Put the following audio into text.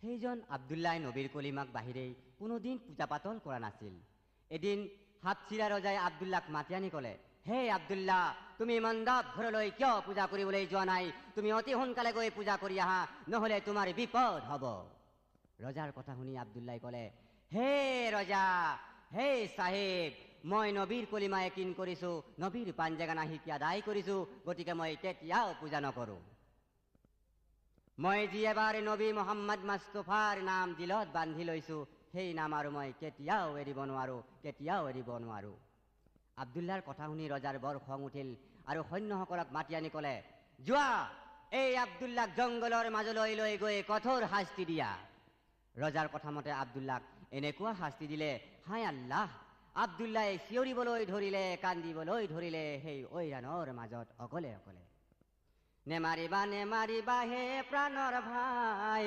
সেইজন আব্দুল্লাহ নবীৰ কলিমাক বাহিৰে কোনোদিন পূজা পাতল কৰা নাছিল। এদিন হাবছিৰা ৰজাই আব্দুল্লাহক মাতি আনি ক'লে, হে আব্দুল্লাহ, তুমি মণ্ডপ ঘৰলৈ কিয় পূজা কৰিবলৈ যোৱা নাই? তুমি অতি সোনকালে গৈ পূজা কৰি আহা, নহ'লে তোমাৰ বিপদ হ'ব। ৰজাৰ কথা শুনি আব্দুল্লাহ ক'লে, হে ৰজা, হে চাহেব, মই নবীৰ কলিমা একিন কৰিছোঁ, নবীৰ পাঞ্জেগানা শিকি আদায় কৰিছোঁ, গতিকে মই কেতিয়াও পূজা নকৰোঁ। মই যি এবাৰ নবী মোহাম্মদ মুস্তাফাৰ নাম দিলত বান্ধি লৈছোঁ, সেই নাম আৰু মই কেতিয়াও এৰিব নোৱাৰোঁ। আব্দুল্লাহৰ কথা শুনি ৰজাৰ বৰ খং উঠিল আৰু সৈন্যসকলক মাতি আনি ক'লে, যোৱা, এই আব্দুল্লাহক জংঘলৰ মাজলৈ লৈ গৈ কঠোৰ শাস্তি দিয়া। ৰজাৰ কথা মতে আব্দুল্লাহক এনেকুৱা শাস্তি দিলে, হায় আল্লাহ, আব্দুল্লাহে চিঞৰিবলৈ ধৰিলে, কান্দিবলৈ ধৰিলে সেই ঐৰানৰ মাজত অকলে অকলে। নেমাৰিবা নেমাৰিবা হে প্ৰাণৰ ভাই,